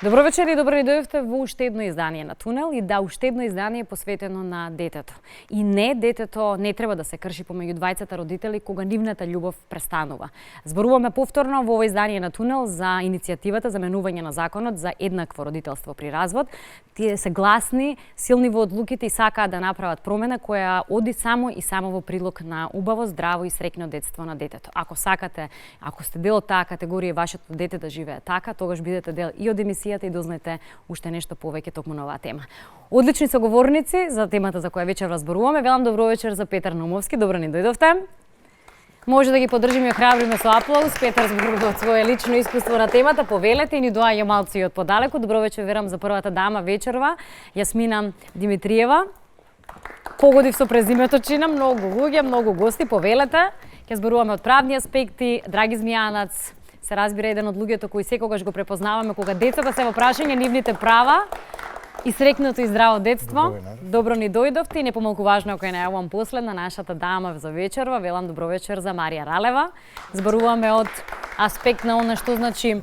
Добро вечер и добро ни дојдовте во уште едно издание на Тунел и да, уште едно издание посветено на детето. И не, детето не треба да се крши помеѓу двајцата родители кога нивната љубов престанува. Зборуваме повторно во ова издание на Тунел за иницијативата за менување на законот за еднакво родителство при развод. Тие се гласни, силни во одлуките и сакаат да направат промена која оди само и само во прилог на убаво, здраво и среќно детство на детето. Ако сакате, ако сте дел од таа категорија вашето дете да живее така, тогаш бидете дел и од емисијата и дознаете уште нешто повеќе токму на оваа тема. Одлични соговорници за темата за која вечер разборуваме. Велам добро вечер за Петар Наумовски. Добро ни дојдовте. Може да ги поддржиме и храбриме со аплауз. Петар зборува од свое лично искуство на темата. Повелете и ни доаѓа малци од подалеку. Добро вечер верам за првата дама вечерва, Јасмина Димитриева. Погодив со презимето чина, многу луѓе, многу гости. Повелете. Ќе зборуваме од правни аспекти. Драги Змијанац, се разбира еден од луѓето кои секогаш го препознаваме кога децата се во прашање нивните права и среќното и здраво детство. Добро ни дојдовте и не помалку важно ако ја најавувам последна нашата дама за вечерва, велам добро вечер за Марија Ралева. Зборуваме од аспект на она што значи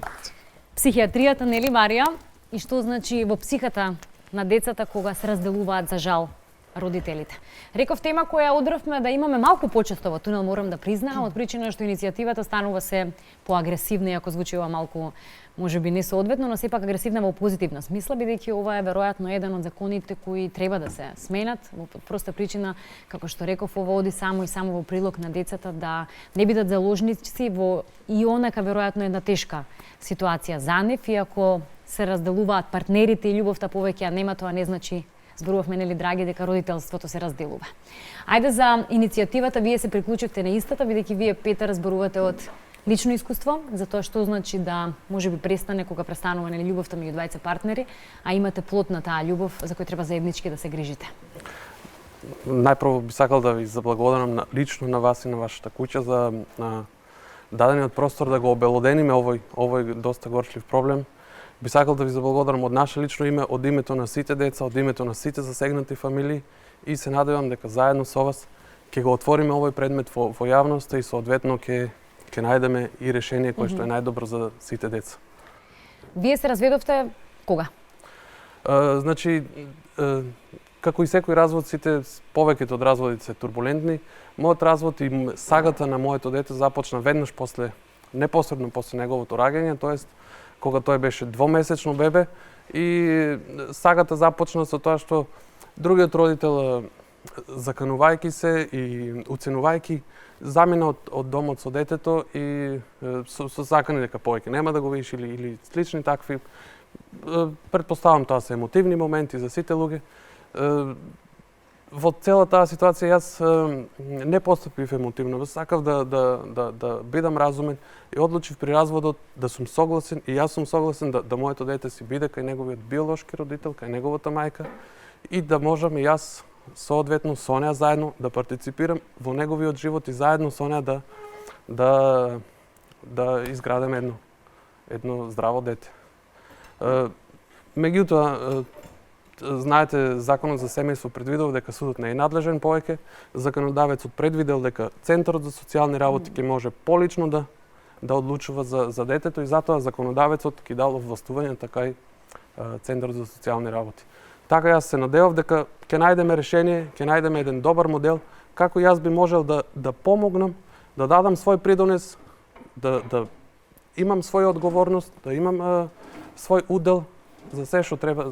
психијатријата, нели Марија, и што значи во психата на децата кога се разделуваат за жал родителите. Реков тема која одравме да имаме малку почесто во Тунел, морам да признаам, од причина што иницијативата станува се поагресивна, иако звучи ова малку можеби не соодветно, но сепак агресивна во позитивна смисла, бидејќи ова е веројатно еден од законите кои треба да се сменат, во проста причина, како што реков, ова оди само и само во прилог на децата да не бидат заложници во и онака веројатно една тешка ситуација за нив, иако се разделуваат партнерите и љубовта повеќе ја нема, тоа не значи, зборувавме, нели, драги, дека родителството се разделува. Ајде за иницијативата, вие се приклучивте на истата, бидејќи вие, Петар, зборувате од лично искуство, за тоа што значи да можеби престане кога престанува, нели, љубовта меѓу двајца партнери, а имате плод на таа љубов за кој треба заеднички да се грижите. Најпрво би сакал да ви заблагодарам лично на вас и на вашата куќа за дадениот простор да го обелодениме овој доста горчлив проблем. Би сакал да ви заблагодарам од наше лично име, од името на сите деца, од името на сите засегнати фамилии и се надевам дека заедно со вас ќе го отвориме овој предмет во јавноста и соодветно ќе најдеме и решение кое што е најдобро за сите деца. Вие се разведовте кога? Значи, како и секој развод, повеќето од разводите се турбулентни. Мојот развод и сагата на моето дете започна веднаш непосредно после неговото раѓање, тоест кога тој беше двомесечно бебе, и сагата започна со тоа што другиот родител, заканувајќи се и уценувајќи, замина од домот со детето и со закани дека повеќе нема да го видиш или слични такви. Претпоставам тоа се емотивни моменти за сите луѓе. Во цела таа ситуација јас не постапив емотивно, сакав да бидам разумен и одлучив при разводот да сум согласен и јас сум согласен да моето дете си биде кај неговиот биолошки родител, кај неговата мајка и да можам и јас соодветно со неа заедно да партиципирам во неговиот живот и заедно со неа да изградиме едно здраво дете. Меѓутоа, знаете, законот за семејство предвидел дека судот не е надлежен повеќе, законодавецот предвидел дека Центарот за социјални работи ќе може полично да одлучува за детето и затоа законодавецот ќе дал овластување така и Центарот за социјални работи. Така јас се надевав дека ќе најдеме решение, ќе најдеме еден добар модел како јас би можел да помогнам, да дадам свој придонес, да имам своја одговорност, да имам свој удел за се што треба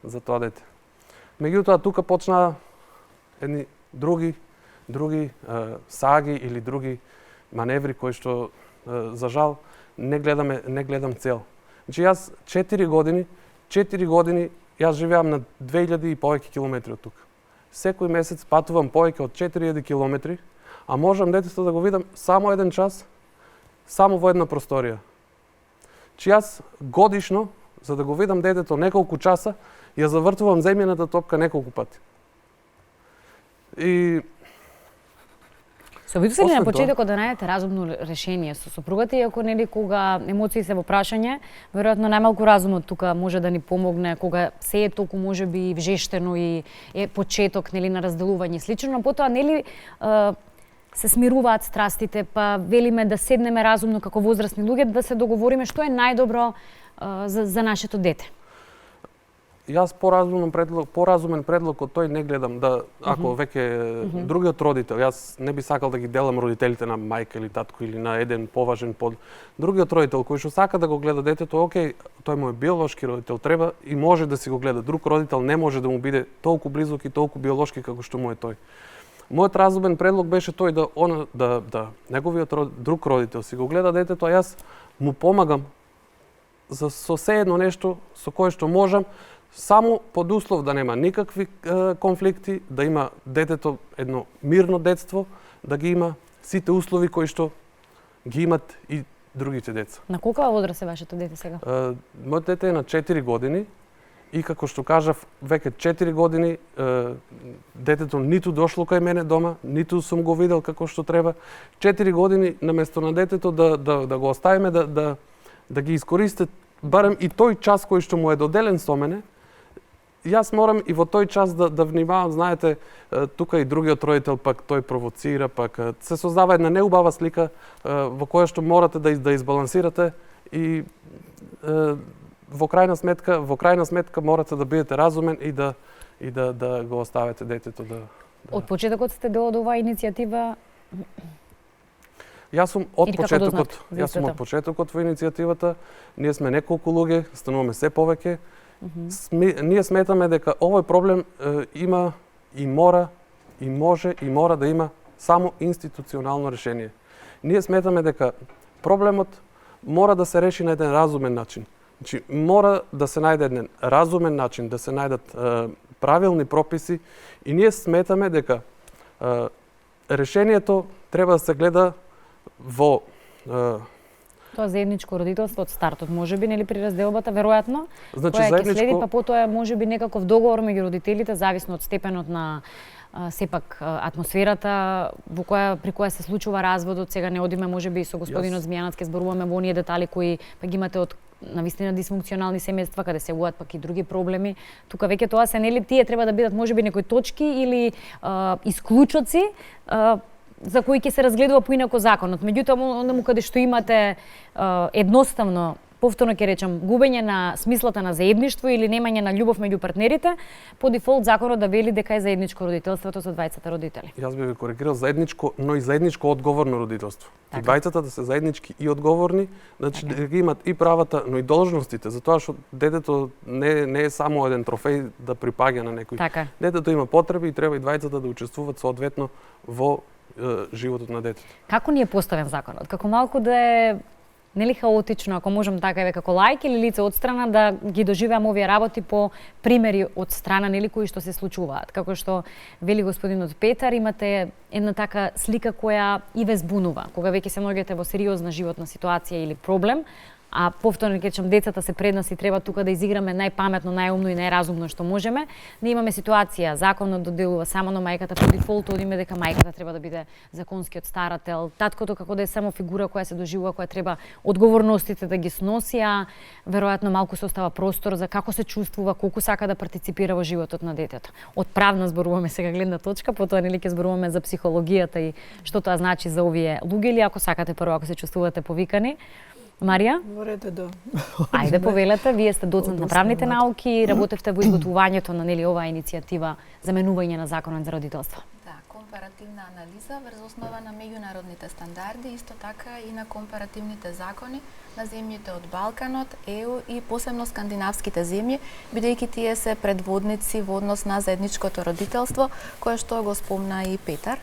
за тоа дете. Меѓутоа, тука почна едни други саги или други маневри кои што, за жал, не гледам цел. Значи, јас 4 години, јас живеам на 2000 и повеќе километри од тука. Секој месец патувам повеќе од 4000 километри, а можам детето да го видам само еден час, само во една просторија. Значи, јас годишно, за да го видам детето неколку часа, ја завртувам земјаната топка неколку пати. И Се обидувате ли на почетокот да најдете разумно решение со сопругата, иако нели кога емоции се во прашање, веројатно најмалку разумот тука може да ни помогне кога се е толку можеби вжештено и е почеток нели на разделување и слично, но потоа нели се смируваат страстите, па велиме да седнеме разумно како возрастни луѓе да се договориме што е најдобро за нашето дете? Јас поразумен предлог од тој не гледам, да ако веќе другиот родител, јас не би сакал да ги делам родителите на мајка или татко или на еден поважен под другиот родител кој што сака да го гледа детето, окей, тој му е биолошки родител, треба и може да си го гледа. Друг родител не може да му биде толку близок и толку биолошки како што му е тој. Мојот разумен предлог беше тој да неговиот друг родител си го гледа детето, а јас му помагам со се едно нешто со кое што можам, само под услов да нема никакви конфликти, да има детето едно мирно детство, да ги има сите услови кои што ги имат и другите деца. На колка возраст е вашето дете сега? Моето дете е на 4 години и како што кажав, веќе 4 години детето ниту дошло кај мене дома, ниту сум го видел како што треба. 4 години наместо на детето да го оставиме да ги искористи барем и тој час кој што му е доделен со мене, јас морам и во тој час да внимавам, знаете, тука и другиот родител пак тој провоцира, пак се создава една неубава слика во која што морате да избалансирате и во крајна сметка морате да бидете разумен и да го оставите детето да. Од почетокот сте дел од оваа иницијатива? Јас сум од почетокот во иницијативата. Ние сме неколку луѓе, стануваме се повеќе. Ние сметаме дека овој проблем има и мора и може и мора да има само институционално решение. Ние сметаме дека проблемот мора да се реши на еден разумен начин. Значи, мора да се најде еден разумен начин, да се најдат правилни прописи и ние сметаме дека решението треба да се гледа во тоа заедничко родителство од стартот, можеби, нели при разделбата, веројатно, значи, која ќе следи, па потоа можеби некаков договор меѓу родителите, зависно од степенот на сепак атмосферата при која се случува разводот. Сега не одиме можеби со господинот Змијанац, ке зборуваме во оние детали кои па ги имате од навистина дисфункционални семејства каде се јавуваат пак и други проблеми. Тука веќе тоа се нели тие треба да бидат можеби некои точки или исклучоци за кои ќе се разгледува поинако законот. Меѓутоа, онаму каде што имате едноставно, повторно ќе речам, губење на смислата на заедништво или немање на љубов меѓу партнерите, по дефолт законот да вели дека е заедничко родителството со двајцата родители. Јас би коригирал заедничко, но и заедничко одговорно родителство. Така. И двајцата да се заеднички и одговорни, значи да ги имат и правата, но и должностите, затоа што детето не е само еден трофеј да припаѓа на некој. Така. Детето има потреби и треба и двајцата да учествуваат соодветно во животот на детето. Како ни е поставен законот? Како малку да е нели хаотично, ако можам така еве како лаик или лице одстрана да ги доживеам овие работи по примери од страна нели кои што се случуваат. Како што вели господинот Петар, имате една така слика која и ве збунува, кога веќе се наоѓате во сериозна животна ситуација или проблем, а повторно ќе речам децата се пред нас и треба тука да изиграме најпаметно, најумно и најразумно што можеме. Не имаме ситуација, законот доделува само на мајката, по дефолт одиме дека мајката треба да биде законскиот старател, таткото како да е само фигура која се доживува, која треба одговорностите да ги сноси, а веројатно малку се остава простор за како се чувствува, колку сака да партиципира во животот на детето. Од правна зборуваме сега гледна точка, потоа нели ќе зборуваме за психологијата и што тоа значи за овие луѓе, или ако сакате прво ако се чувствувате повикани. Марија? Во ред да. Ајде повелете, вие сте доцент на правните науки, работевте во изготвувањето на нели оваа иницијатива за менување на законот за родителство. Да, компаративна анализа врз основа на меѓународните стандарди, исто така и на компаративните закони на земјите од Балканот, ЕУ и посебно скандинавските земји, бидејќи тие се предводници во однос на заедничкото родителство, кое што го спомна и Петар.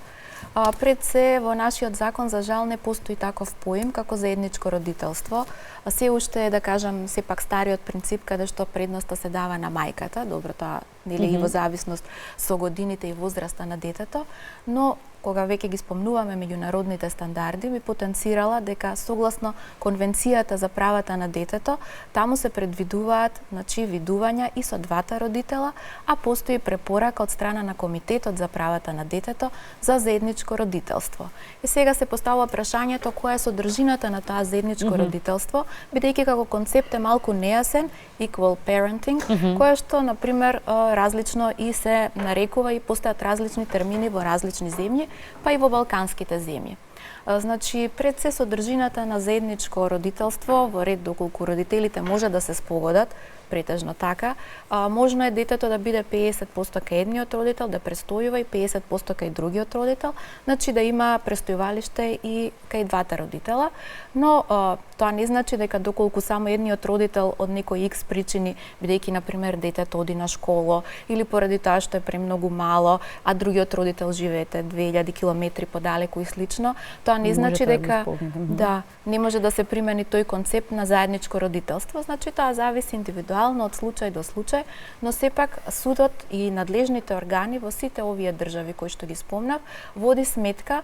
Пред се, во нашиот закон, за жал, не постои таков поим како заедничко родителство. Се уште е, да кажам, сепак стариот принцип каде што предноста се дава на мајката, добро тоа нели и во зависност со годините и возраста на детето, но кога веќе ги спомнуваме меѓународните стандарди, би потенцирала дека согласно Конвенцијата за правата на детето, таму се предвидуваат видувања и со двата родитела, а постои препорака од страна на Комитетот за правата на детето за заедничко родителство. И сега се поставува прашањето која е содржината на тоа заедничко родителство, бидејќи како концепт е малку нејасен, equal parenting, кое што, например, различно и се нарекува и постојат различни термини во различни земји, па и во балканските земји. Значи, пред се содржината на заедничко родителство, во ред доколку родителите може да се спогодат, претежно така, можно е детето да биде 50% кај едниот родител, да престојува и 50% кај другиот родител, значи да има престојувалиште и кај двата родитела, но тоа не значи дека доколку само едниот родител од некои X причини, бидејќи на пример детето оди на школа или поради тоа што е премногу мало, а другиот родител живеете 2000 километри подалеку и слично, тоа не значи дека не може да се примени тој концепт на заедничко родителство, значи тоа зависи индивидуално од случај до случај, но сепак судот и надлежните органи во сите овие држави кои што ги спомнав води сметка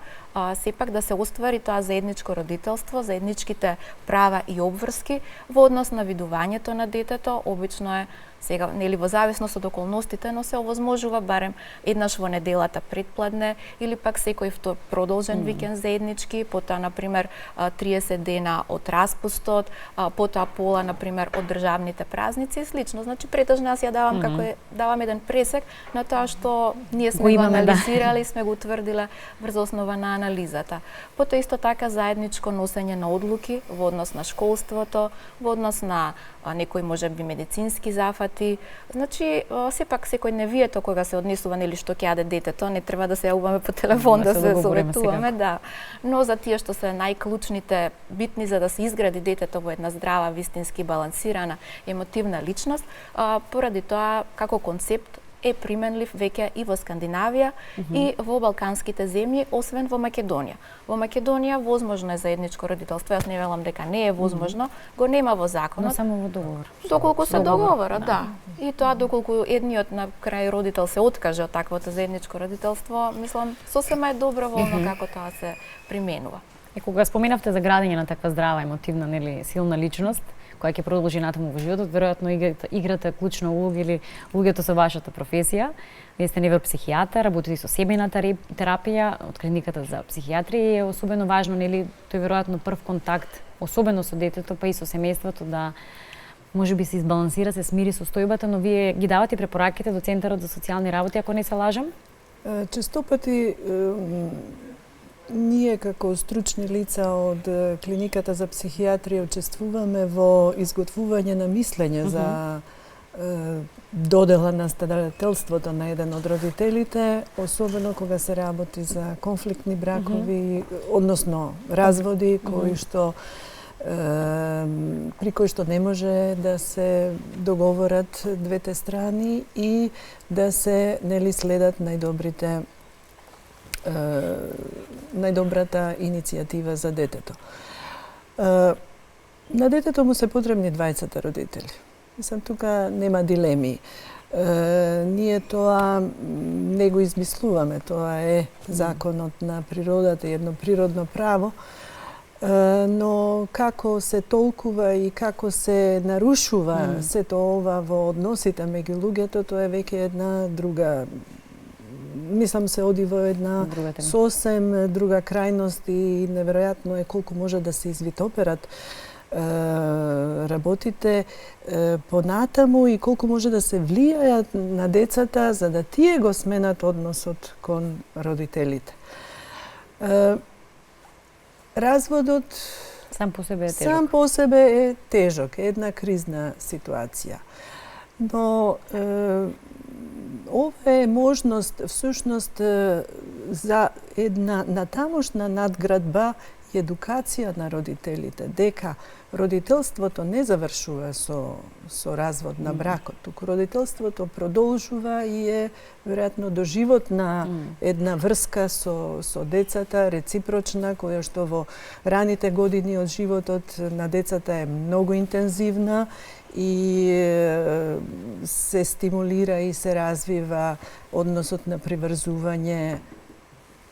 сепак да се оствари тоа заедничко родителство, заедничките права и обврски во однос на видувањето на детето, обично е сега, нели, во зависност од околностите, но се овозможува барем еднаш во неделата предпладне или пак секој продолжен викенд заеднички, потоа на пример 30 дена од распустот, потоа пола на пример од државните празници и слично. Значи претежно јас ја давам како давам еден пресек на тоа што ние сме го анализирали, сме го утврдиле врз основа на анализата. Потоа исто така заедничко носење на одлуки во однос на школството, во однос на некои можеби медицински зафати. Значи, сепак секој невието кога се однесува, нели, што ќе јаде детето, не треба да се јавуваме по телефон да се советуваме, да. Но за тие што се најклучните битни за да се изгради детето во една здрава, вистински балансирана емотивна личност, поради тоа како концепт е применлив веќе и во Скандинавија и во балканските земји, освен во Македонија. Во Македонија возможно е заедничко родителство, јас не велам дека не е возможно, го нема во законот. Но само во договор. Доколку се договорат, да. И тоа доколку едниот на крај родител се откаже од таквото заедничко родителство, мислам сосема е доброволно како тоа се применува. И кога споменавте за градење на таква здрава, емотивна, нели, силна личност, која ќе продолжи натаму во животот, веројатно играте клучна улога или улогата со вашата професија. Вие сте невропсихијатар, работите со себена терапија од клиниката за психијатрија и е особено важно, нели, тој веројатно прв контакт, особено со детето, па и со семејството, да можеби се избалансира, се смири состојбата, но вие ги давате препораките до Центарот за социјални работи, ако не се лажам? Често пати ние како стручни лица од клиниката за психијатрија учествуваме во изготвување на мислење за додела на старателството на еден од родителите, особено кога се работи за конфликтни бракови, односно разводи кои што при кои што не може да се договорат двете страни и да се, нели, следат најдобрата иницијатива за детето. На детето му се потребни двајцата родители. Мислам, тука нема дилеми. Ние тоа не го измислуваме, тоа е законот на природата, едно природно право, но како се толкува и како се нарушува сето ова во односите меѓу луѓето, тоа е веќе една друга, мислам, се оди во една сосем друга крајност и неверојатно е колку може да се извитоперат работите понатаму и колку може да се влијаат на децата за да тие го сменат односот кон родителите. Разводот сам по себе е тежок, една кризна ситуација. Но ова е можност всушност за една натамошна надградба и едукација на родителите, дека родителството не завршува со развод на бракот, туку родителството продолжува и е веројатно доживотна една врска со децата, реципрочна, која што во раните години од животот на децата е многу интензивна и се стимулира и се развива односот на приврзување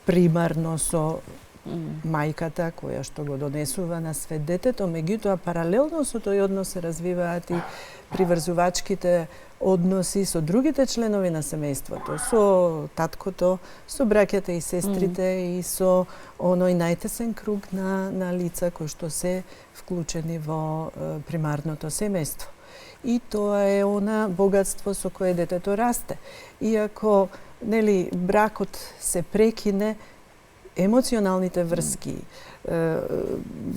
примарно со мајката која што го донесува на свет детето, меѓутоа паралелно со тој однос се развиваат и приврзувачките односи со другите членови на семејството, со таткото, со браќата и сестрите и со оној најтесен круг на лица кои што се вклучени во примарното семејство. И тоа е она богатство со кое детето расте. Иако, нели, бракот се прекине, емоционалните врски,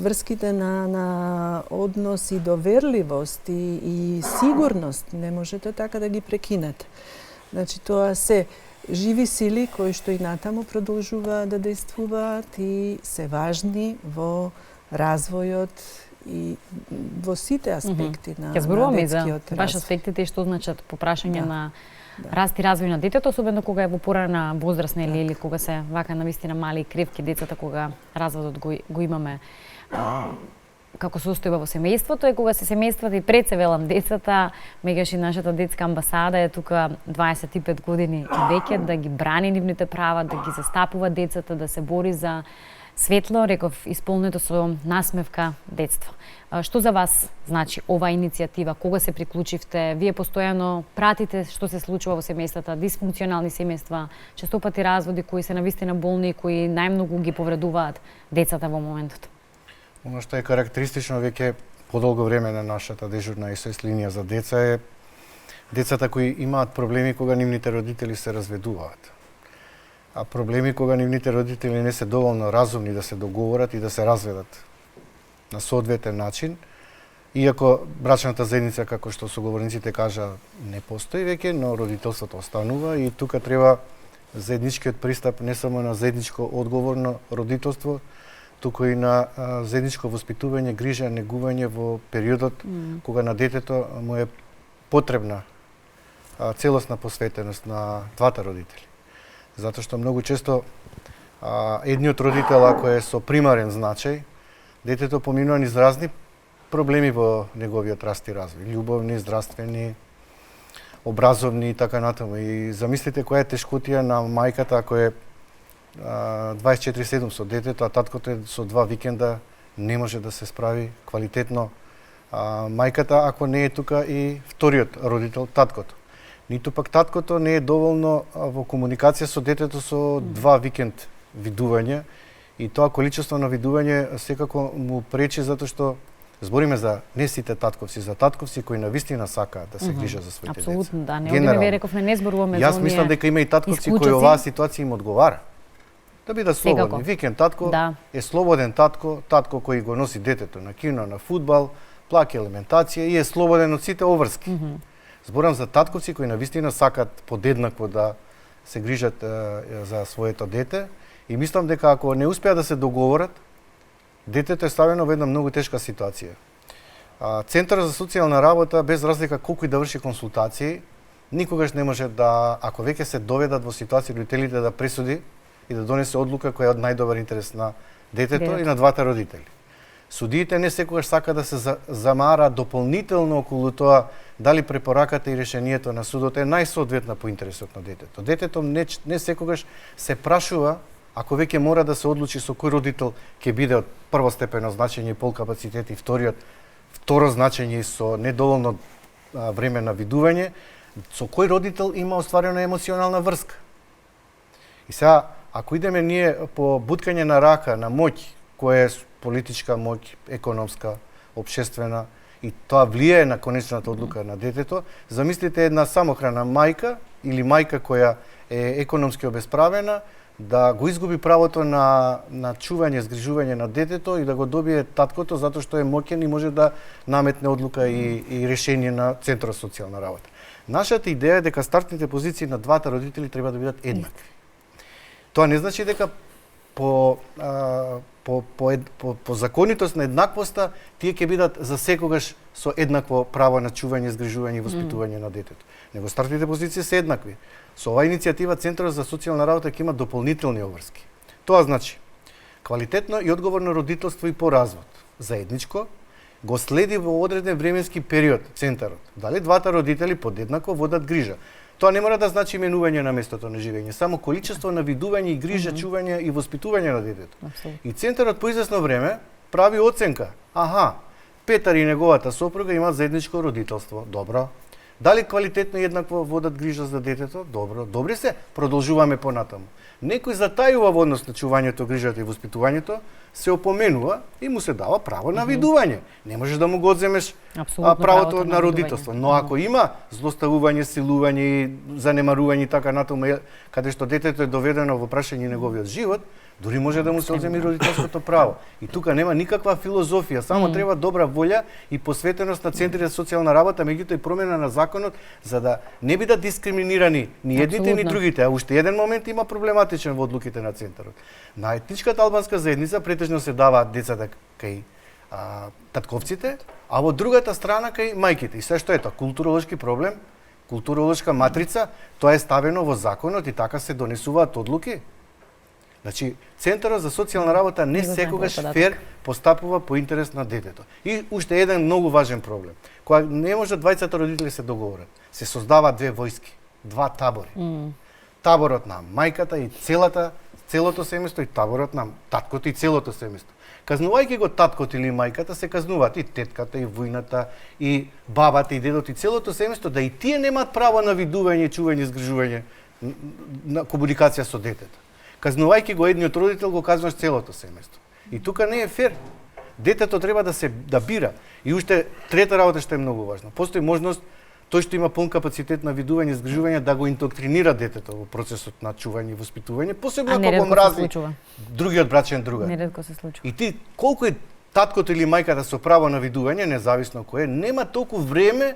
врските на однос и доверливост и сигурност, не можете така да ги прекинете. Значи, тоа се живи сили кои што и натаму продолжуваат да действуваат и се важни во развојот и во сите аспекти на Ќе зборуваме и за детскиот баш развој. аспектите и што значат по прашање Да. на раст и развој на детето, особено кога е во порана возраст, нели, или кога се вака навистина мали и кревки децата, кога разводот го имаме како состојба во семејството, и кога се семејствата и пред се велам децата, меѓаш и нашата детска амбасада е тука 25 години и веќе да ги брани нивните права, да ги застапува децата, да се бори за светло, реков, исполнето со насмевка детство. Што за вас значи ова иницијатива? Кога се приклучивте? Вие постојано пратите што се случува во семејствата, дисфункционални семејства, често пати разводи кои се навистина болни и кои најмногу ги повредуваат децата во моментот. Оно што е карактеристично веќе подолго време на нашата дежурна СОС линија за деца е децата кои имаат проблеми кога нивните родители се разведуваат. А проблеми кога нивните родители не се доволно разумни да се договорат и да се разведат на соодветен начин. Иако брачната заедница, како што соговорниците кажа, не постои веќе, но родителството останува и тука треба заедничкиот пристап не само на заедничко одговорно родителство, туку и на заедничко воспитување, грижа, негување во периодот кога на детето му е потребна целосна посветеност на двата родители. Затоа што многу често едниот родител, ако е со примарен значај, детето поминува низ разни проблеми во неговиот раст и развој, љубовни, здравствени, образовни и така натаму. И замислите која е тешкотија на мајката ако е 24/7 со детето, а таткото е со 2 викенда, не може да се справи квалитетно. Мајката ако не е тука и вториот родител, таткото. Ниту пак таткото не е доволно во комуникација со детето со 2 викенд видување и тоа количество на видување секако му пречи затоа што збориме за не сите татковци, за татковци кои навистина сакаат да се грижат за своите деца. Апсолутно, да, не одиме вие рековме, не зборуваме за Јас мислам дека има и татковци кои оваа ситуација им одговара. Да бидат слободни. Викенд татко е слободен татко, татко кој го носи детето на кино, на фудбал, плаќа елементација и е слободен од сите обврски. Зборам за татковци кои навистина сакаат подеднакво да се грижат за своето дете и мислам дека ако не успеат да се договорат, детето е ставено во една многу тешка ситуација. Центарот за социјална работа, без разлика колку и да врши консултации, никогаш не може да, ако веќе се доведат во ситуација родителите да пресуди и да донесе одлука која е од најдобар интерес на детето и на двата родители. Судиите не секогаш сака да се замара дополнително околу тоа дали препораката и решението на судот е најсоодветна по интересот на детето. Детето не секогаш се прашува ако веќе мора да се одлучи со кој родител ќе биде од првостепено значење и полкапацитет и второ значење со недоволно време на видување, со кој родител има остварена емоционална врска. И сега, ако идеме ние по буткање на рака, на моќ, која е политичка моќ, економска, општествена, и тоа влијае на конечната одлука на детето, замислите една самохрана мајка или мајка која е економски обесправена, да го изгуби правото на чување, згрижување на детето и да го добие таткото затоа што е моќен и може да наметне одлука и решение на Центарот за социјална работа. Нашата идеја е дека стартните позиции на двата родители треба да бидат еднакви. Тоа не значи дека по законитост на еднаквоста тие ќе бидат за секогаш со еднакво право на чување, згрижување и воспитување на детето. Него стартните позиции се еднакви. Со оваа иницијатива Центарот за социјална работа ќе има дополнителни обврски. Тоа значи квалитетно и одговорно родителство и по развод, заедничко, го следи во одреден временски период Центарот. Дали двата родители подеднакво водат грижа. Тоа не мора да значи именување на местото на живење, само количество на видување и грижа, чување и воспитување на детето. И Центарот по известно време прави оценка. Петар и неговата сопруга имаат заедничко родителство. Добро. Дали квалитетно и еднакво водат грижа за детето? Добро. Добри се, продолжуваме понатаму. Некој затајува во однос на чувањето, грижата и воспитувањето, се опоменува и му се дава право на видување. Не можеш да му го одземеш правото на родителство. Но ако има злоставување, силување, занемарување и така натаму, каде што детето е доведено во прашање неговиот живот, Дури може да му се одземе родителското право. И тука нема никаква филозофија, само треба добра волја и посветеност на центрите за социјална работа, меѓутоа и промена на законот за да не бидат дискриминирани ни едните ни другите. А уште еден момент има проблематичен во одлуките на центарот. На етничката албанска заедница претежно се даваат децата кај татковците, а во другата страна кај мајките. И се што е тоа културолошки проблем, културолошка матрица, тоа е ставено во законот и така се донесуваат одлуки. Значи, Центарот за социјална работа не секогаш фер постапува по интерес на детето. И уште еден многу важен проблем. Кога не може двајцата родители се договорат, се создаваат две војски, два табори. Таборот на мајката и целото семејство и таборот на таткото и целото семејство. Казнувајќи го таткот или мајката, се казнуваат и тетката, и војната, и бабата, и дедот, и целото семејство, да и тие немаат право на видување, чување, згрижување, на комуникација со детето. Казнувајќи го едниот родител, го казваш целото семејство. И тука не е фер. Детето треба да бира. И уште трета работа што е многу важна. Постои можност тој што има полн капацитет на видување, згрижување, да го индоктринира детето во процесот на чување и воспитување, посебно ако го мрази другиот брачен другар. Неретко се случува. И ти колку е таткото или мајката со право на видување, независно кој е, нема толку време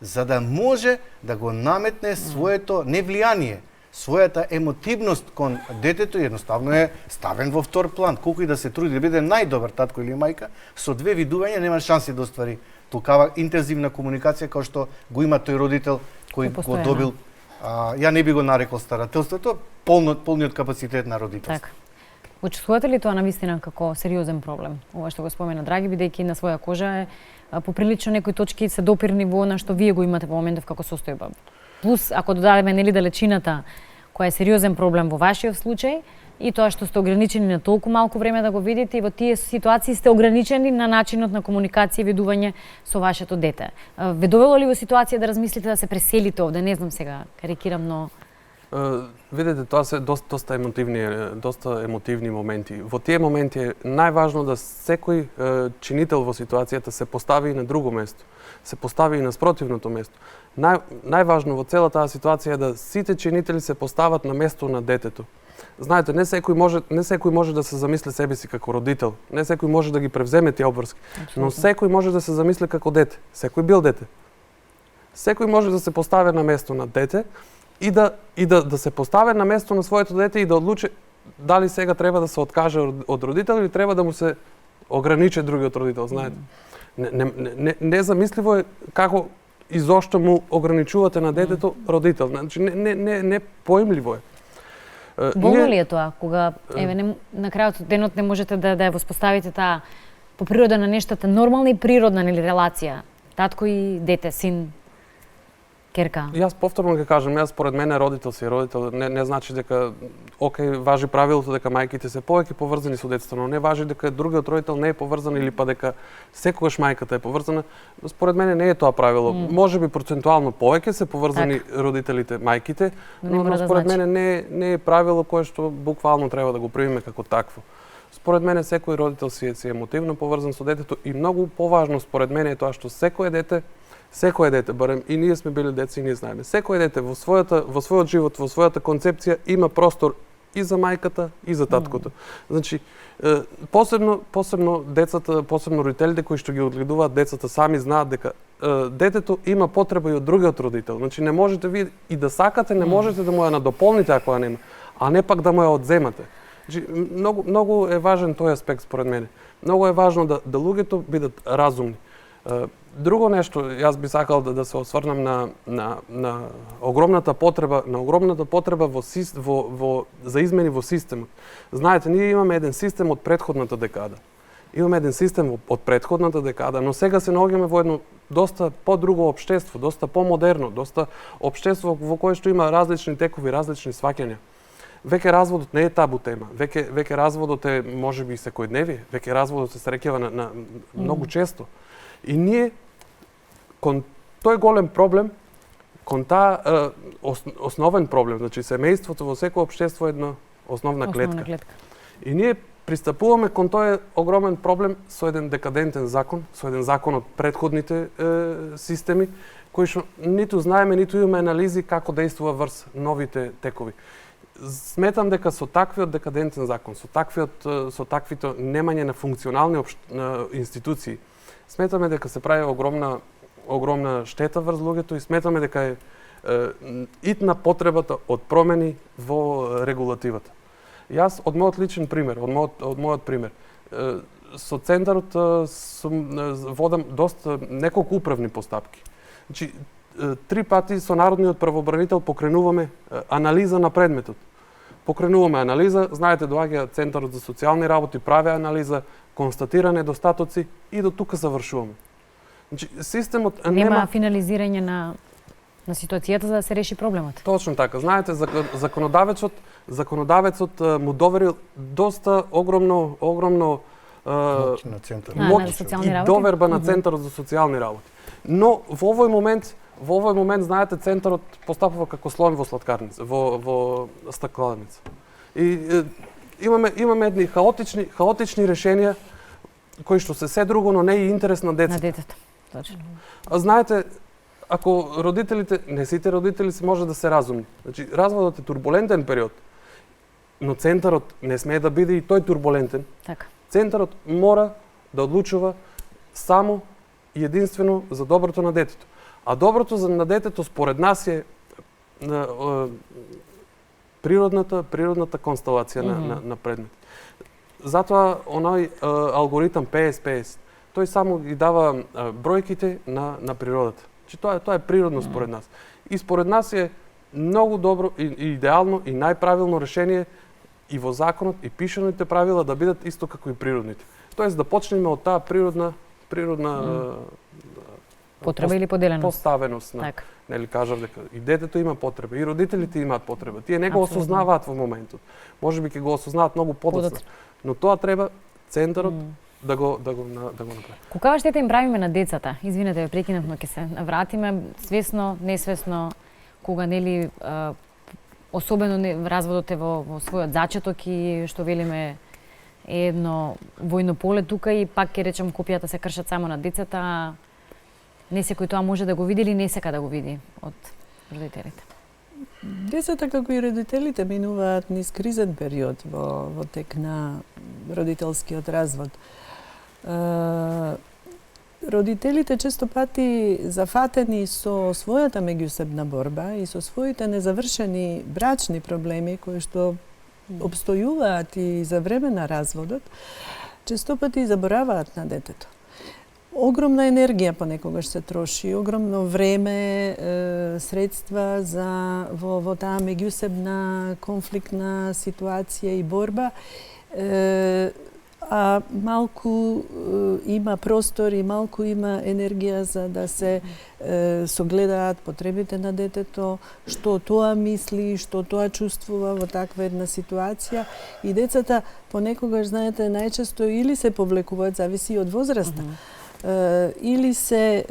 за да може да го наметне своето не влијание, својата емотивност кон детето, едноставно е ставен во втор план. Колку и да се труди да биде најдобар татко или мајка, со две видувања нема шанси да оствари толкава интензивна комуникација како што го има тој родител кој го добил, ја не би го нарекол старателството, полниот капацитет на родителство. Така. Почувствувате ли тоа навистина како сериозен проблем? Ова што го спомена Драги, бидејќи на своја кожа е поприлично некои точки се допирни во она што вие го имате во моментов како состојба. Плюс, ако додадеме нели далечината, која е сериозен проблем во вашиот случај, и тоа што сте ограничени на толку малку време да го видите, и во тие ситуации сте ограничени на начинот на комуникација и видување со вашето дете. Ве довело ли во ситуација да размислите да се преселите овде? Не знам сега, карикирам, но... Видете, тоа се доста емотивни моменти. Во тие моменти е најважно да секој чинител во ситуацијата се постави и на друго место, се постави и на спротивното место. Најважно во цела таа ситуација е да сите чинители се постават на место на детето. Знаете, не секој може да се замисли себе си како родител, не секој може да ги превземе тие обврски, но секој може да се замисли како дете. Секој бил дете. Секој може да се постави на место на дете и да се постави на место на своето дете и да одлучи дали сега треба да се откаже од родител или треба да му се ограничи другиот родител, знаете. Незамисливо е како и зошто му ограничувате на детето родител. Значи не поимливо е. Болно ли е тоа кога на крајот од денот не можете да ја воспоставите таа по природа на нештата нормална и природна нели релација татко и дете, син, керка? Јас повторно ќе кажам, јас според мене родител си родител, не значи дека важи правилото дека мајките се повеќе поврзани со детето, но не важи дека другиот родител не е поврзан или па дека секогаш мајката е поврзана. Според мене не е тоа правило. Можеби процентуално повеќе се поврзани родителите мајките, но според мене не е правило кое што буквално треба да го примиме како такво. Според мене секој родител си е емотивно поврзан со детето и многу поважно според мене е тоа што секое дете, барем и ние сме били деца и ние знаеме, секое дете во својот живот, во својата концепција има простор и за мајката и за таткото. Значи, посебно децата, посебно родителите кои што ги одгледуваат децата сами знаат дека детето има потреба и од другиот родител. Значи не можете вие и да сакате, не можете да му ја надополните ако ја нема, а не пак да му ја одземате. Значи, многу е важен тој аспект според мене. Многу е важно да луѓето бидат разумни. Друго нешто, јас би сакал да се осврнам на огромната потреба за измени во системот. Знаете, ние имаме еден систем од претходната декада. Но сега се наоѓаме во едно доста по-друго општество, доста по-модерно, доста општество во кое што има различни текови, различни сваќања. Веќе разводот не е табу тема. Веќе разводот е можеби секојдневие. Веќе разводот се среќава на многу често. И ние кон тој голем проблем, кон таа основен проблем, значи семејството во секој општество е една основна клетка. И ние пристапуваме кон тој огромен проблем со еден декадентен закон, со еден закон од претходните системи, кои што ниту знаеме, ниту имаме анализи како действува врз новите текови. сметам дека со таквиот декадентен закон, со таквито немање на функционални институции, сметаме дека се прави огромна штета врз луѓето и сметаме дека е итна потребата од промени во регулативата. Јас од мојот личен пример, од мојот пример, со центарот водам неколку управни постапки. Значи, 3 пати со Народниот правобранител покренуваме анализа на предметот. Покренуваме анализа, знаете, доаѓа Центарот за социјални работи, прави анализа, констатира недостатоци и до тука завршуваме. Значи, системот нема финализирање на ситуацијата за да се реши проблемот. Точно така. Знаете, законодавецот му доверил доста огромно моќ на и доверба на Центарот за социјални работи. Но во овој момент, знаете, Центарот постапува како слон во сладкарница, во стакладница. И имаме едни хаотични решенија кои што се друго, но не и интерес на децата. На детето, точно. А знаете, ако родителите, не сите родители се може да се разумни. Значи, разводот е турбулентен период, но Центарот не смее да биде и тој турбулентен. Така. Центарот мора да одлучува само и единствено за доброто на детето. А доброто на детето според нас е природната констелација на предмет. Затоа оној алгоритам 50-50, тој само ги дава бројките на природата. Че тоа е природно според нас. И според нас е многу добро и идеално и најправилно решение и во законот и пишаните правила да бидат исто како и природните. Тоест да почнеме од таа природна потреба или поделеност. Поставеност на, нели кажав дека и детето има потреба, и родителите имаат потреба. Тие не го осознаваат во моментот. Можеби ќе го осознаат многу подоцна. Но тоа треба Центарот да го направи. Каква штета им правиме на децата? Извинете, ве прекинав, но ќе се вратиме свесно, несвесно, кога нели особено разводот е во својот зачеток и што велиме е едно војно поле тука и пак ќе речем копијата се кршат само на децата. Не секој тоа може да го види или не сека да го види од родителите. Децата, како и родителите, минуваат низ кризен период во тек на родителскиот развод. Родителите често пати зафатени со својата меѓусебна борба и со своите незавршени брачни проблеми кои што обстојуваат и за време на разводот, често пати забораваат на детето. Огромна енергија понекогаш се троши, огромно време, средства во таа меѓусебна конфликтна ситуација и борба, а малку има простор и малку има енергија за да се согледаат потребите на детето, што тоа мисли, што тоа чувствува во таква една ситуација. И децата понекогаш, знаете, најчесто или се повлекуваат, зависи од возраста, или се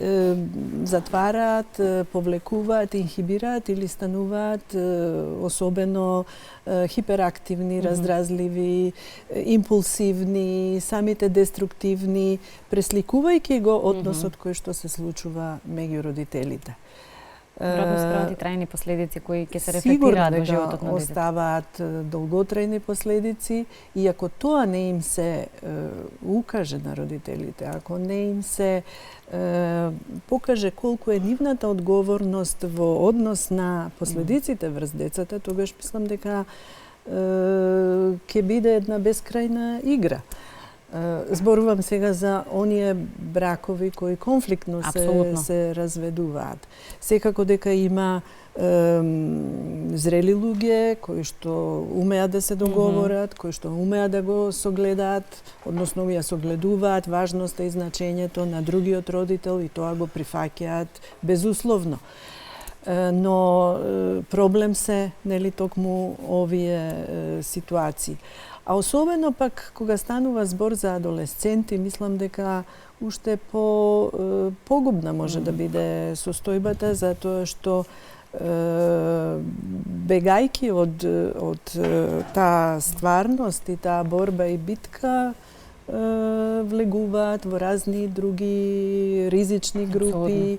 затвараат, повлекуваат, инхибираат или стануваат особено хиперактивни, раздразливи, импулсивни, самите деструктивни, пресликувајќи го односот кој што се случува меѓу родителите. Веројатно ставаат и трајни последици кои ќе се рефлектираат во животот на детето. Оставаат долготрајни последици и ако тоа не им се укаже на родителите, ако не им се покаже колку е нивната одговорност во однос на последиците врз децата, тогаш мислам дека ќе биде една бескрајна игра. Зборувам сега за оние бракови кои конфликтно се разведуваат. Секако дека има зрели луѓе кои што умеат да се договорат, кои што умеат да го согледаат, односно ја согледуваат важноста и значењето на другиот родител и тоа го прифаќаат безусловно. Но проблем се, нели, токму овие ситуации. А особено пак кога станува збор за адолесценти, мислам дека уште погубна може да биде состојбата, затоа што бегајќи од таа стварност и таа борба и битка, влегуваат во разни други ризични групи,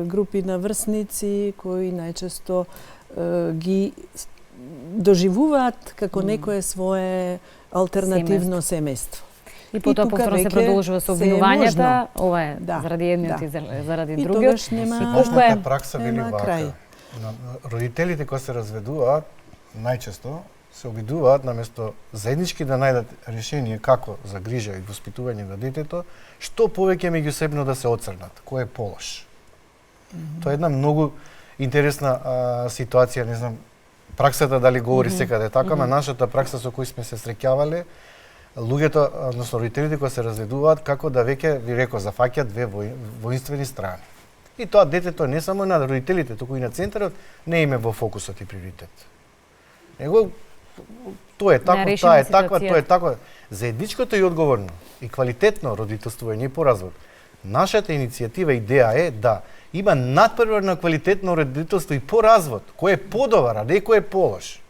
групи на врсници кои најчесто ги доживуваат како некое свое алтернативно семејство. И потоа повторно се продолжува со обвинувањата, ова е заради едниот и заради другиот. И тогаш нема Општата пракса вели вака. Родителите кои се разведуваат, најчесто се обидуваат наместо заеднички да најдат решение како за грижа и воспитување на детето, што повеќе меѓусебно да се оцрнат, кој е полош. Тоа е една многу интересна ситуација, не знам, праксата дали говори секаде така, ама нашата пракса со кој сме се среќавале, луѓето, односно родителите кои се разведуваат, како да веќе, ви реков, зафаќаат две воинствени страни. И тоа детето не само на родителите, туку и на центарот не име во фокусот и приоритет. Него тоа е тако, таа е таква, тоа е таква. Заедничкото и одговорно и квалитетно родителствување и по развод. Нашата иницијатива, идеја е да има надпреварно квалитетно родителство и по развод, кој е подобар, а не кој е полош.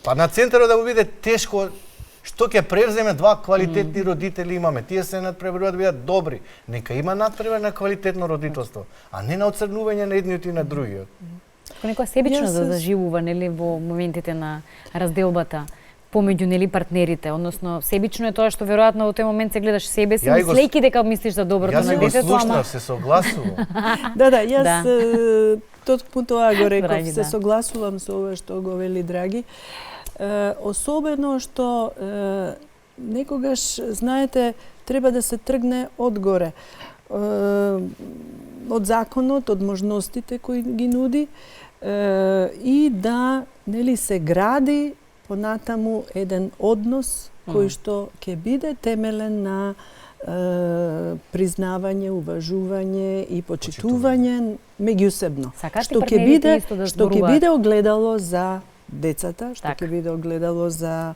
Па на центарот да го биде тешко, што ќе превземе два квалитетни родители имаме. Тие се надпреваруваат да бидат добри. Нека има надпреварно квалитетно родителство, а не на оцрнување на едниот и на другиот. Некоја себичност да заживува, нели, во моментите на разделбата помеѓу, нели, партнерите, односно себично е тоа што веројатно во тој момент се гледаш себе си, мислејќи дека мислиш за доброто на детето, ама се согласувам. Јас токму тоа го реков, се согласувам со ова што го вели Драги. Особено што некогаш, знаете, треба да се тргне одгоре. Од законот, од можностите кои ги нуди и да, нели, се гради понатаму еден однос кој што ќе биде темелен на признавање, уважување и почитување меѓусебно. Што ќе биде огледало за децата, што ќе биде огледало за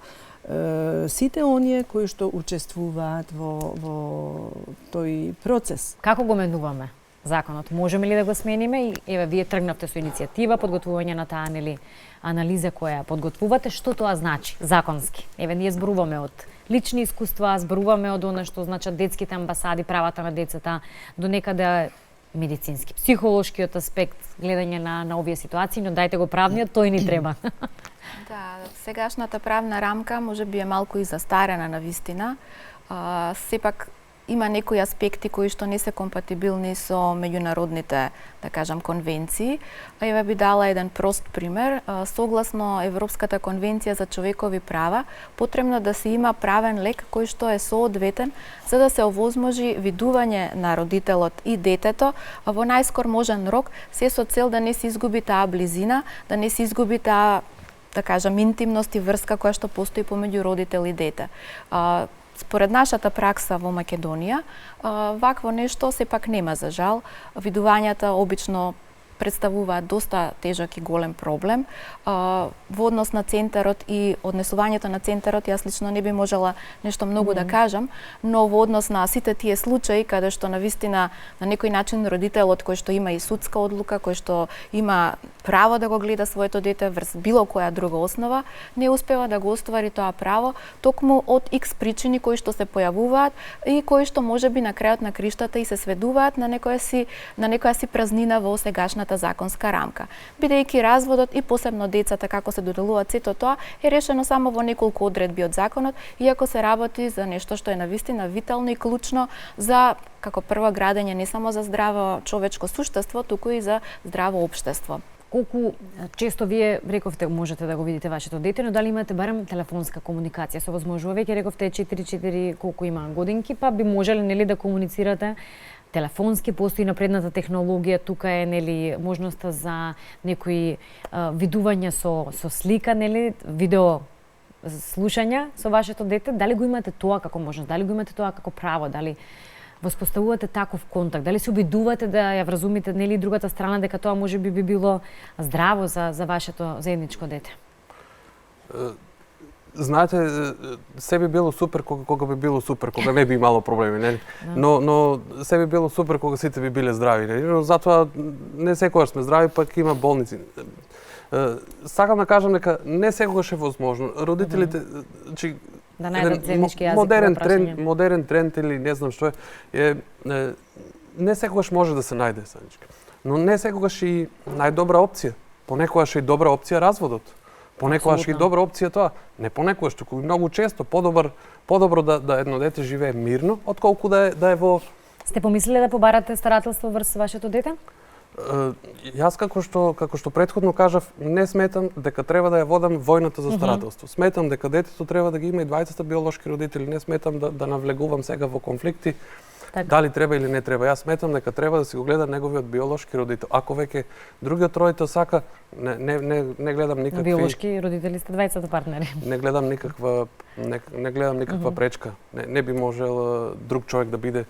сите оние кои што учествуваат во тој процес. Како го менуваме законот? Можеме ли да го смениме? И еве вие тргнавте со иницијатива, подготвување на таа, нели, анализа која подготвувате, што тоа значи законски? Еве ние зборуваме од лични искуства, зборуваме од она што значат детските амбасади, правата на децата, до некаде медицински, психолошкиот аспект, гледање на овие ситуации, но дајте го правниот, тој ни треба. Да, сегашната правна рамка можеби е малку и застарена на вистина. Сепак има некои аспекти кои што не се компатибилни со меѓународните, да кажам, конвенции. Еве би дала еден прост пример. Согласно Европската конвенција за човекови права, потребно да се има правен лек кој што е соодветен за да се овозможи видување на родителот и детето во најскор можен рок, се со цел да не се изгуби таа близина, да не се изгуби таа, да кажам, интимност и врска која што постои помеѓу родител и дете. Според нашата пракса во Македонија, вакво нешто сепак нема, за жал. Видувањата обично представуваат доста тежок и голем проблем. Во однос на центарот и однесувањето на центарот, јас лично не би можела нешто многу да кажам, но во однос на сите тие случаи каде што навистина на некој начин родителот кој што има и судска одлука, кој што има право да го гледа своето дете врз било која друга основа, не успева да го оствари тоа право, токму од X причини кои што се појавуваат и кои што можеби на крајот на криштата и се сведуваат на некоја си празнина во сегашната законска рамка. Бидејќи разводот и посебно децата како се доделуваат, сето тоа е решено само во неколку одредби од законот, иако се работи за нешто што е навистина витално и клучно за како прво градење не само за здраво човечко суштество, туку и за здраво општество. Колку често вие рековте можете да го видите вашето дете, но дали имате барем телефонска комуникација со возможува? Веќе рековте 4 колку има годинки, па би можеле, нели, да комуницирате телефонски, постои напредната технологија, тука е, нели, можноста за некои видувања со слика, нели, видео слушања со вашето дете. Дали го имате тоа како можност? Дали го имате тоа како право? Дали воспоставувате таков контакт? Дали се обидувате да ја вразумите, нели, другата страна дека тоа можеби би било здраво за вашето заедничко дете? Знаете, се би било супер кога би било супер, кога не би имало проблеми, нели? Но се би било супер кога сите би биле здрави, нели? Но затоа не секогаш сме здрави, пак има болници. Сакам да кажам дека не секогаш е возможно. Родителите, да најдат заеднички јазик, модерен тренд или не знам што е, не секогаш може да се најде заеднички. Но не секогаш и најдобра опција. Понекогаш е и добра опција разводот. Понекогаш и добра опција тоа. Не понекогаш, туку многу често подобро да едно дете живее мирно, отколку да е во... Сте помислиле да побарате старателство врз вашето дете? Јас како што претходно кажав, не сметам дека треба да ја водам војната за старателство. Сметам дека детето треба да ги има и двајцата биолошки родители. Не сметам да навлегувам сега во конфликти. Така. Дали треба или не треба. Јас сметам дека треба да си го гледа неговиот биолошки родител. Ако веќе другиот родител сака, не гледам никакви... Биолошки родители сте двајцата партнери. Не гледам никаква пречка. Не би можел друг човек да биде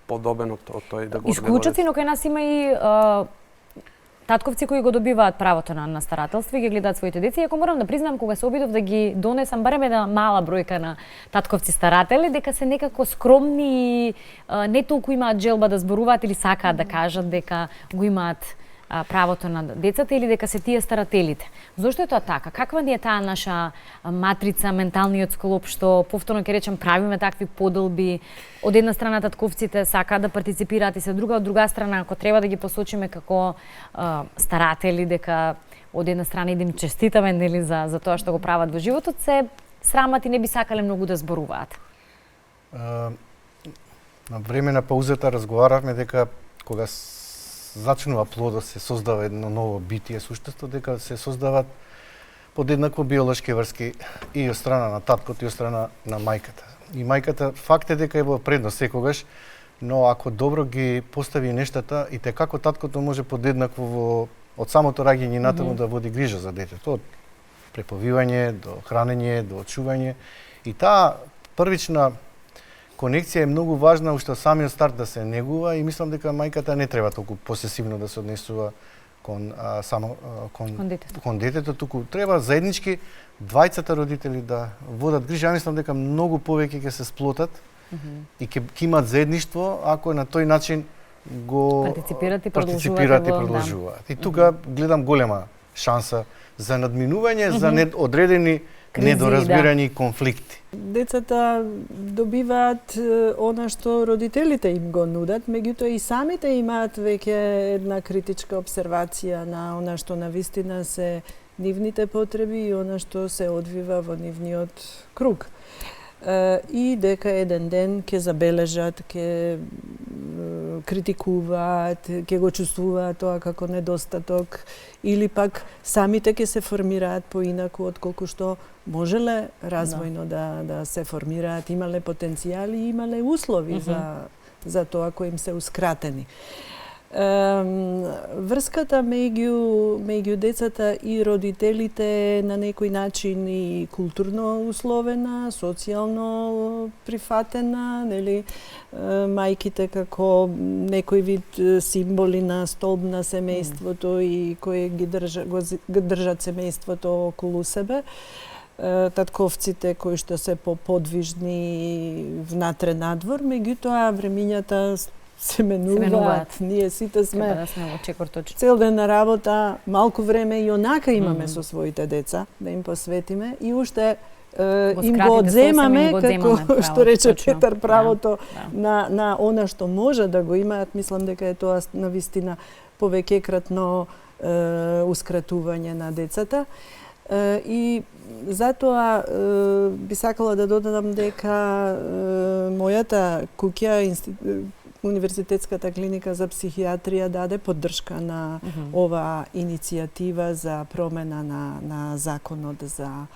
подобен од тој да го Исклучоци, но кај нас има и татковци кои го добиваат правото на старателство и ги гледаат своите деца. И ако морам да признам, кога се обидов да ги донесам барем една мала бројка на татковци старатели, дека се некако скромни и не толку имаат желба да зборуваат или сакаат да кажат дека го имаат правото на децата или дека се тие старателите. Зошто е тоа така? Каква ни е таа наша матрица, менталниот склоп, што повторно ќе речем правиме такви поделби? Од една страна татковците сакаат да партиципираат и се од друга страна, ако треба да ги посочиме како старатели, дека од една страна и да им честитаме нели за тоа што го прават во животот, се срамат и не би сакале многу да зборуваат. На време на паузата разговаравме дека кога зачнува плодот, се создава едно ново битие, суштество дека се создават подеднакво биолошки врски и од страна на таткото и од страна на мајката. И мајката факт е дека е во предност секогаш, но ако добро ги постави нештата, и како таткото може подеднакво од самото раѓање натаму да води грижа за детето, од преповивање до хранење, до чување. И таа првична конекција е многу важна уште од самиот старт да се негува и мислам дека мајката не треба толку посесивно да се однесува кон детето, туку треба заеднички двајцата родители да водат грижа. Мислам дека многу повеќе ќе се сплотат и ќе имаат заедништво ако на тој начин го партиципират и продолжуваат. И тука гледам голема шанса за надминување, за одредени недоразбирање и конфликти. Децата добиваат она што родителите им го нудат, меѓутоа и самите имаат веќе една критичка обсервација на она што навистина се нивните потреби и она што се одвива во нивниот круг. И дека еден ден ќе забележат, ќе критикуваат, ќе го чувствуваат тоа како недостаток или пак самите ќе се формираат поинаку отколку што можеле развојно да се формираат, имале потенцијали и имале услови за тоа кои им сеускратени. Врската меѓу децата и родителите на некој начин и културно условена, социјално прифатена, нели, мајките како некој вид символи на столб на семејството и кои ги држат семејството околу себе. Татковците кои што се подвижни внатре надвор, меѓутоа времињата се менуваат. Ние сите сме цел ден на работа, малку време и онака имаме со своите деца да им посветиме и уште им го одземаме, како што рече Петар, правото на она што може да го имаат. Мислам дека е тоа навистина повеќекратно ускратување на децата. И затоа би сакала да додадам дека мојата куќа, Универзитетската клиника за психијатрија даде поддршка на оваа иницијатива за промена на законот за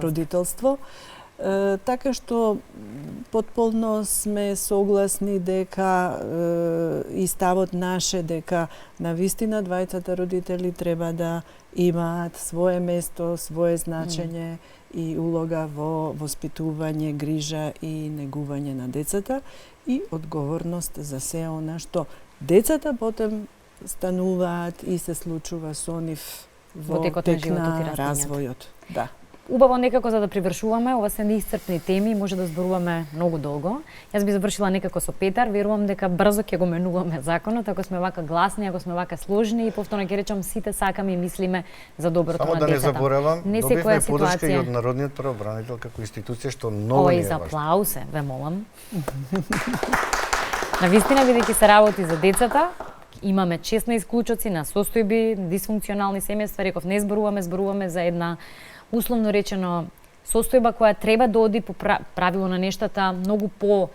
родителство. Така што потполно сме согласни дека и ставот наше дека навистина двајцата родители треба да имаат свое место, свое значење и улога во воспитување, грижа и негување на децата и одговорност за се она што децата потем стануваат и се случува со нив во тек на развојот. Да. Убаво некако за да привршуваме, ова се неисцрпни теми, може да зборуваме многу долго. Јас би завршила некако со Петар, верувам дека брзо ќе го менуваме законот, ако сме вака гласни, ако сме вака сложни и повторно ќе речам сите сакаме и мислиме за доброто на децата. Само да не заборавам, добивме подршка и од Народниот правобранител како институција што многу ни е важно. Ој, за аплаузе, ве молам. Навистина, бидејќи се работи за децата, имаме чест на исклучоци, на состојби, дисфункционални семејства, реков, не зборуваме за една условно речено состојба која треба да оди по правило на нештата многу по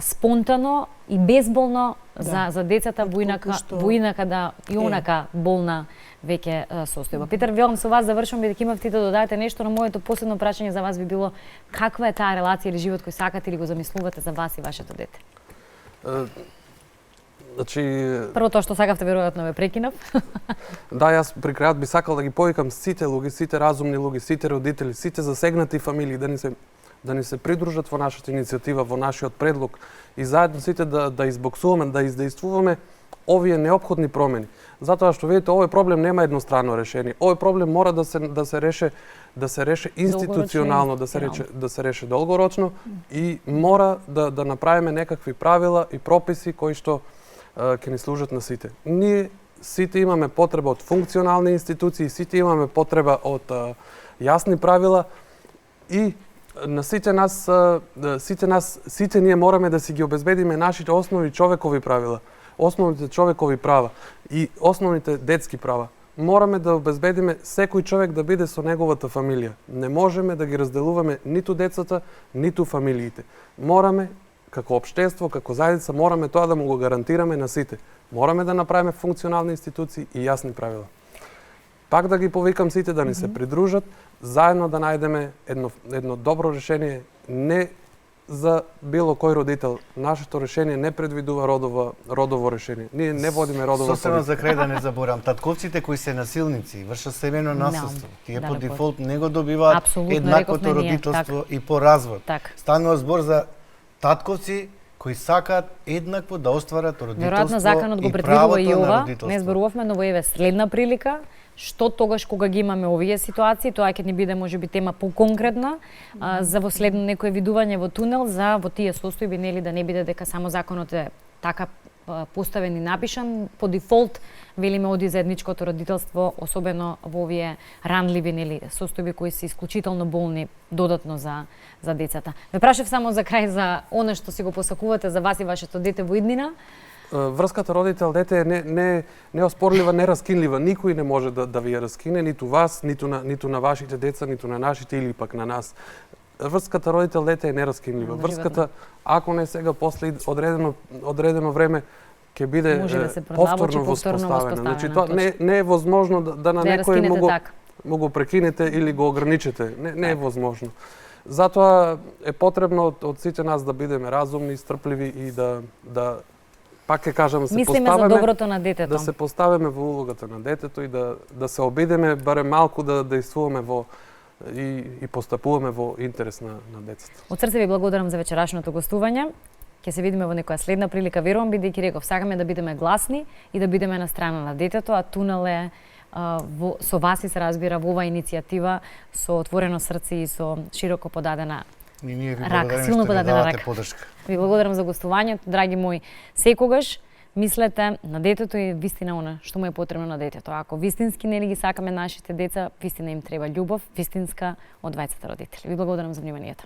спонтано и безболно за децата во инака да и онака болна веќе состојба. Питер, велам со вас завршувам бидејќи имавте да додаете нешто, но моето последно прашање за вас би било каква е таа релација или живот кој сакате или го замислувате за вас и вашето дете? Значи, прво тоа што сакавте веројатно ме прекинав. Да, јас при крајот би сакал да ги повикам сите луѓе, сите разумни луѓе, сите родители, сите засегнати фамилии да ни се придружат во нашата иницијатива, во нашиот предлог и заедно сите да избоксуваме, да издействуваме овие неопходни промени. Затоа што видите, овој проблем нема едностранно решение. Овој проблем мора да се реше институционално, да се реше долгорочно и мора да направиме некакви правила и прописи кои што ќе ни служат на сите. Ние сите имаме потреба од функционални институции, сите имаме потреба од јасни правила и на сите ние мораме да си ги обезбедиме нашите основни човекови правила, основните човекови права и основните детски права. Мораме да обезбедиме секој човек да биде со неговата фамилија. Не можеме да ги разделуваме ниту децата, ниту фамилиите. Мораме како општество, како заедница, мораме тоа да му го гарантираме на сите. Мораме да направиме функционални институции и јасни правила. Пак да ги повикам сите да ни се придружат, заедно да најдеме едно добро решение, не за било кој родител. Нашето решение не предвидува родово решение. Ние не водиме родова политика. Сосема за крај да не заборам, татковците кои се насилници, вршат семејно насилство. Тие по дефолт не го добиваат еднаквото родителство и по развод. Станува збор за татковци кои сакаат еднакво да остварат родителство. Веројатно законот го предвидува и ова. Не зборувавме, но во еве следна прилика, што тогаш кога ги имаме овие ситуации, тоа ќе ни биде можеби тема поконкретна за во следно некое видување во тунел за во тие состојби, нели, да не биде дека само законот е така поставен и напишан по дефолт, велиме оди заедничкото родителство, особено во овие ранливи, нели, состојби кои се исклучително болни додатно за децата. Ве прашав само за крај за она што си го посакувате за вас и вашето дете во иднина. Врската родител-дете е неоспорлива, нераскинлива. Никој не може да ви ја раскине, ниту вас, ниту на вашите деца, ниту на нашите или пак на нас. Врската родител-дете е нераскинлива. Врската, ако не сега, после одредено време, ќе биде повторно воспоставена. Значи, тоа не е возможно да на некој му го прекинете или го ограничите. Не е возможно. Затоа е потребно од сите нас да бидеме разумни, стрпливи и да пак ќе кажам, мислиме за доброто на детето. Да се поставиме во улогата на детето и да се обидеме барем малку да действуваме и постапуваме во интерес на децата. Од срце ви благодарам за вечерашното гостување. Ќе се видиме во некоја следна прилика, верувам, бидејќи реков, сакаме да бидеме гласни и да бидеме на страна на детето, а тунел е со вас и се разбира во оваа иницијатива со отворено срце и со широко подадена рака, силно подадена рака. Ви благодарам за гостувањето, драги мои. Секогаш мислете на детето и вистина она што му е потребно на детето. Ако вистински нели ги сакаме нашите деца, вистина им треба љубов, вистинска од двајцата родители. Ви благодарам за вниманието.